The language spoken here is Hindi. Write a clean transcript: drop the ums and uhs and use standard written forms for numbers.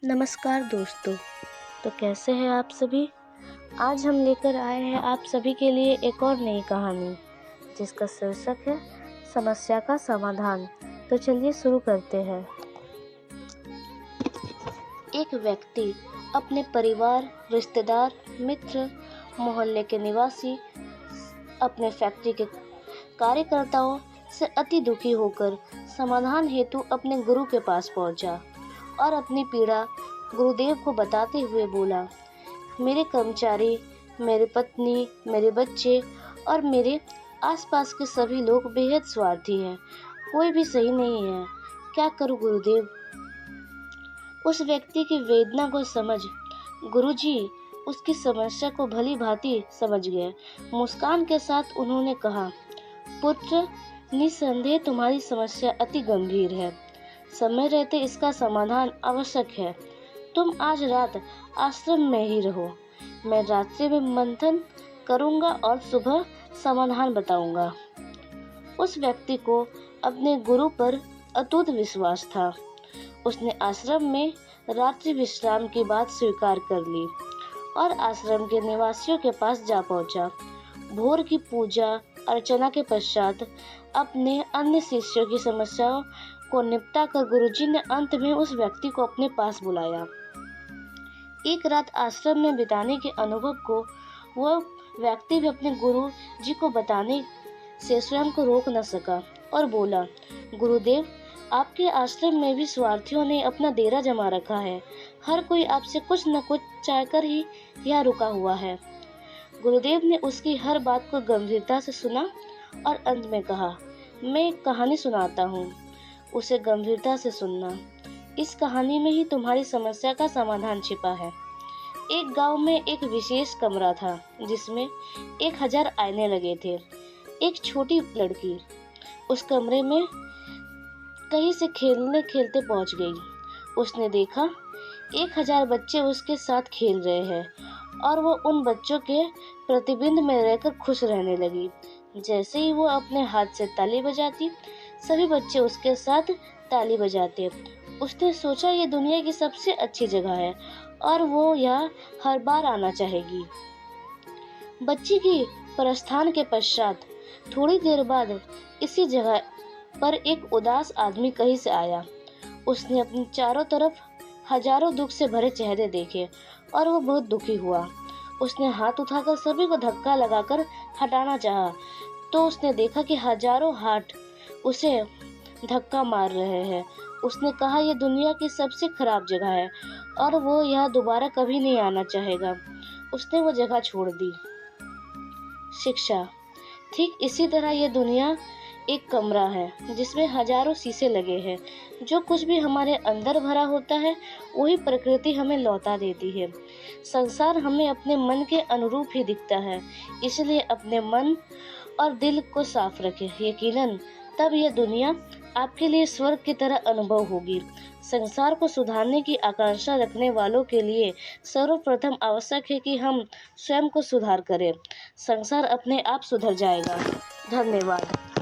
नमस्कार दोस्तों। तो कैसे हैं आप सभी। आज हम लेकर आए हैं आप सभी के लिए एक और नई कहानी जिसका शीर्षक है समस्या का समाधान। तो चलिए शुरू करते हैं। एक व्यक्ति अपने परिवार, रिश्तेदार, मित्र, मोहल्ले के निवासी, अपने फैक्ट्री के कार्यकर्ताओं से अति दुखी होकर समाधान हेतु अपने गुरु के पास पहुंचा और अपनी पीड़ा गुरुदेव को बताते हुए बोला, मेरे कर्मचारी, मेरी पत्नी, मेरे बच्चे और मेरे आसपास के सभी लोग बेहद स्वार्थी हैं। कोई भी सही नहीं है। क्या करूं गुरुदेव। उस व्यक्ति की वेदना को समझ गुरुजी उसकी समस्या को भली भांति समझ गए। मुस्कान के साथ उन्होंने कहा, पुत्र, निसंदेह तुम्हारी समस्या अति गंभीर है। समय रहते इसका समाधान आवश्यक है। तुम आज रात आश्रम में ही रहो। मैं रात्रि में मंथन करूंगा और सुबह समाधान बताऊंगा। उस व्यक्ति को अपने गुरु पर अटूट विश्वास था। उसने आश्रम में रात्रि विश्राम की बात स्वीकार कर ली और आश्रम के निवासियों के पास जा पहुंचा। भोर की पूजा अर्चना के पश्चात अपने अन्य शिष्यों की समस्याओं को निपटा कर गुरुजी ने अंत में उस व्यक्ति को अपने पास बुलाया। एक रात आश्रम में बिताने के अनुभव को वह व्यक्ति भी अपने गुरु जी को बताने से स्वयं को रोक न सका और बोला, गुरुदेव, आपके आश्रम में भी स्वार्थियों ने अपना डेरा जमा रखा है। हर कोई आपसे कुछ न कुछ चाहकर ही यहाँ रुका हुआ है। गुरुदेव ने उसकी हर बात को गंभीरता से सुना और अंत में कहा, मैं एक कहानी सुनाता हूँ, उसे गंभीरता से सुनना। इस कहानी में ही तुम्हारी समस्या का समाधान छिपा है। एक गांव में एक विशेष कमरा था जिसमें 1000 आईने लगे थे। एक छोटी लड़की उस कमरे में कहीं से खेलते पहुंच गई। उसने देखा 1000 बच्चे उसके साथ खेल रहे हैं और वो उन बच्चों के प्रतिबिंब में रहकर खुश रहने लगी। जैसे ही वो अपने हाथ से ताली बजाती, सभी बच्चे उसके साथ ताली बजाते। उसने सोचा ये दुनिया की सबसे अच्छी जगह है और वो यहाँ हर बार आना चाहेगी। बच्ची की प्रस्थान के पश्चात थोड़ी देर बाद इसी जगह पर एक उदास आदमी कहीं से आया। उसने अपने चारों तरफ हजारों दुख से भरे चेहरे देखे और वो बहुत दुखी हुआ। उसने हाथ उठाकर सभी को धक्का लगाकर हटाना चाहा तो उसने देखा कि हजारों हाथ उसे धक्का मार रहे हैं। उसने कहा, यह दुनिया की सबसे खराब जगह है और वो यहाँ दोबारा कभी नहीं आना चाहेगा। उसने वो जगह छोड़ दी। शिक्षा। ठीक इसी तरह यह दुनिया एक कमरा है जिसमें हजारों शीशे लगे हैं। जो कुछ भी हमारे अंदर भरा होता है वही प्रकृति हमें लौटा देती है। संसार हमें अपने मन के अनुरूप ही दिखता है, इसलिए अपने मन और दिल को साफ रखें। यकीनन तब यह दुनिया आपके लिए स्वर्ग की तरह अनुभव होगी। संसार को सुधारने की आकांक्षा रखने वालों के लिए सर्वप्रथम आवश्यक है कि हम स्वयं को सुधार करें। संसार अपने आप सुधर जाएगा। धन्यवाद।